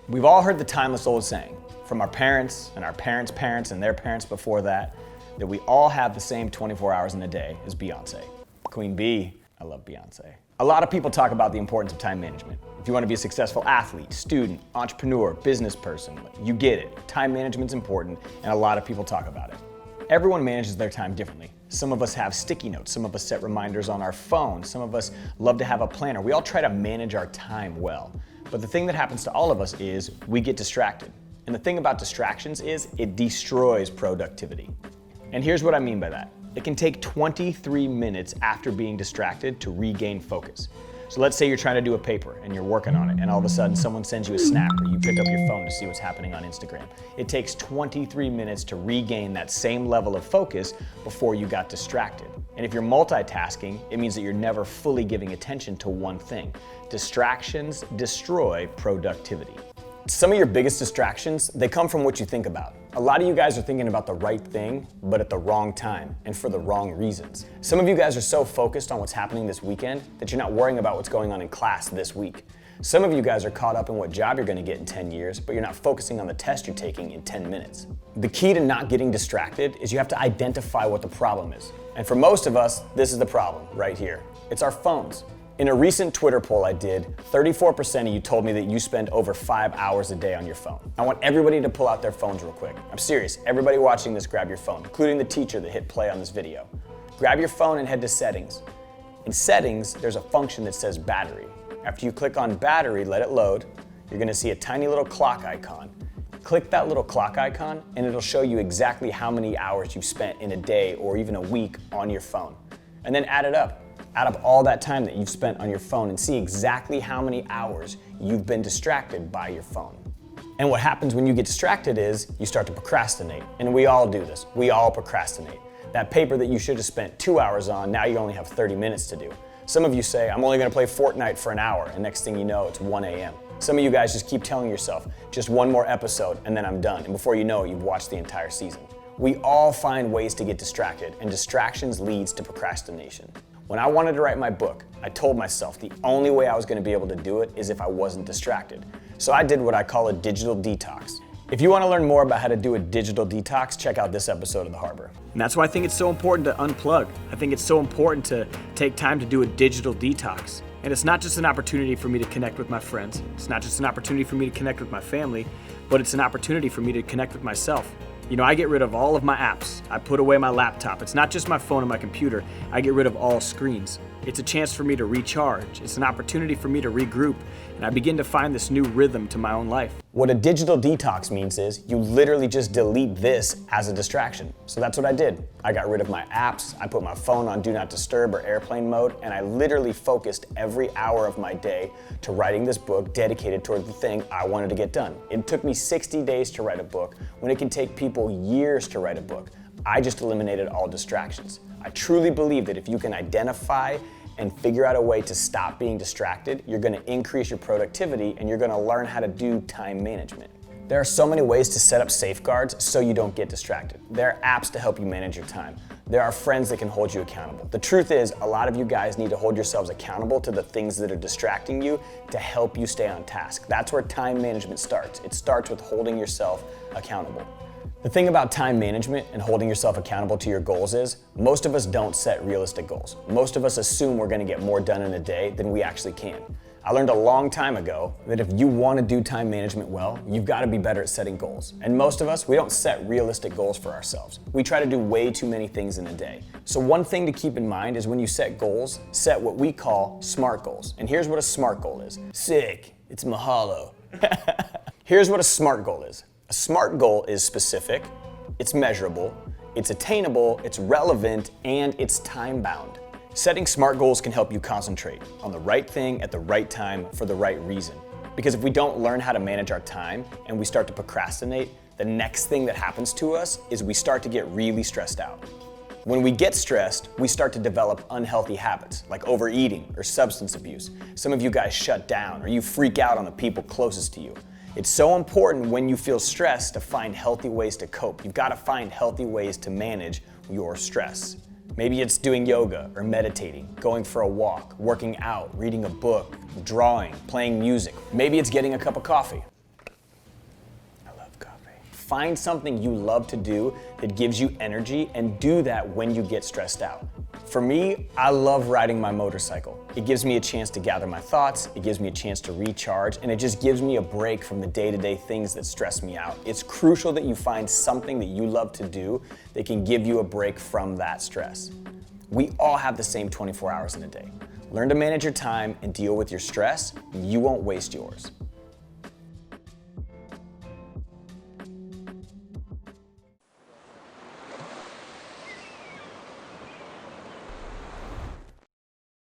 We've all heard the timeless old saying from our parents and our parents' parents and their parents before that we all have the same 24 hours in a day as Beyonce. Queen Bee, I love Beyonce. A lot of people talk about the importance of time management. If you want to be a successful athlete, student, entrepreneur, business person, you get it. Time management's important and a lot of people talk about it. Everyone manages their time differently. Some of us have sticky notes, some of us set reminders on our phone, some of us love to have a planner. We all try to manage our time well. But the thing that happens to all of us is we get distracted. And the thing about distractions is it destroys productivity. And here's what I mean by that. It can take 23 minutes after being distracted to regain focus. So let's say you're trying to do a paper and you're working on it and all of a sudden someone sends you a snap or you pick up your phone to see what's happening on Instagram. It takes 23 minutes to regain that same level of focus before you got distracted. And if you're multitasking, it means that you're never fully giving attention to one thing. Distractions destroy productivity. Some of your biggest distractions, they come from what you think about. A lot of you guys are thinking about the right thing, but at the wrong time and for the wrong reasons. Some of you guys are so focused on what's happening this weekend that you're not worrying about what's going on in class this week. Some of you guys are caught up in what job you're gonna get in 10 years, but you're not focusing on the test you're taking in 10 minutes. The key to not getting distracted is you have to identify what the problem is. And for most of us, this is the problem right here. It's our phones. In a recent Twitter poll I did, 34% of you told me that you spend over 5 hours a day on your phone. I want everybody to pull out their phones real quick. I'm serious, everybody watching this, grab your phone, including the teacher that hit play on this video. Grab your phone and head to settings. In settings, there's a function that says battery. After you click on battery, let it load, you're gonna see a tiny little clock icon. Click that little clock icon and it'll show you exactly how many hours you've spent in a day or even a week on your phone. And then add it up. Add up all that time that you've spent on your phone and see exactly how many hours you've been distracted by your phone. And what happens when you get distracted is you start to procrastinate. And we all do this. We all procrastinate. That paper that you should have spent 2 hours on, now you only have 30 minutes to do. Some of you say, I'm only gonna play Fortnite for an hour, and next thing you know, it's 1 a.m. Some of you guys just keep telling yourself, just one more episode and then I'm done. And before you know it, you've watched the entire season. We all find ways to get distracted, and distractions leads to procrastination. When I wanted to write my book, I told myself the only way I was gonna be able to do it is if I wasn't distracted. So I did what I call a digital detox. If you wanna learn more about how to do a digital detox, check out this episode of The Harbor. And that's why I think it's so important to unplug. I think it's so important to take time to do a digital detox. And it's not just an opportunity for me to connect with my friends. It's not just an opportunity for me to connect with my family, but it's an opportunity for me to connect with myself. You know, I get rid of all of my apps. I put away my laptop. It's not just my phone and my computer. I get rid of all screens. It's a chance for me to recharge. It's an opportunity for me to regroup. And I begin to find this new rhythm to my own life. What a digital detox means is you literally just delete this as a distraction. So that's what I did. I got rid of my apps. I put my phone on Do Not Disturb or airplane mode. And I literally focused every hour of my day to writing this book dedicated toward the thing I wanted to get done. It took me 60 days to write a book when it can take people years to write a book. I just eliminated all distractions. I truly believe that if you can identify and figure out a way to stop being distracted, you're gonna increase your productivity and you're gonna learn how to do time management. There are so many ways to set up safeguards so you don't get distracted. There are apps to help you manage your time. There are friends that can hold you accountable. The truth is, a lot of you guys need to hold yourselves accountable to the things that are distracting you to help you stay on task. That's where time management starts. It starts with holding yourself accountable. The thing about time management and holding yourself accountable to your goals is, most of us don't set realistic goals. Most of us assume we're gonna get more done in a day than we actually can. I learned a long time ago that if you wanna do time management well, you've gotta be better at setting goals. And most of us, we don't set realistic goals for ourselves. We try to do way too many things in a day. So one thing to keep in mind is when you set goals, set what we call SMART goals. And here's what a SMART goal is. Sick, it's mahalo. Here's what a SMART goal is. A SMART goal is specific, it's measurable, it's attainable, it's relevant, and it's time-bound. Setting SMART goals can help you concentrate on the right thing at the right time for the right reason. Because if we don't learn how to manage our time and we start to procrastinate, the next thing that happens to us is we start to get really stressed out. When we get stressed, we start to develop unhealthy habits like overeating or substance abuse. Some of you guys shut down or you freak out on the people closest to you. It's so important when you feel stressed to find healthy ways to cope. You've got to find healthy ways to manage your stress. Maybe it's doing yoga or meditating, going for a walk, working out, reading a book, drawing, playing music. Maybe it's getting a cup of coffee. Find something you love to do that gives you energy and do that when you get stressed out. For me, I love riding my motorcycle. It gives me a chance to gather my thoughts, it gives me a chance to recharge, and it just gives me a break from the day-to-day things that stress me out. It's crucial that you find something that you love to do that can give you a break from that stress. We all have the same 24 hours in a day. Learn to manage your time and deal with your stress, and you won't waste yours.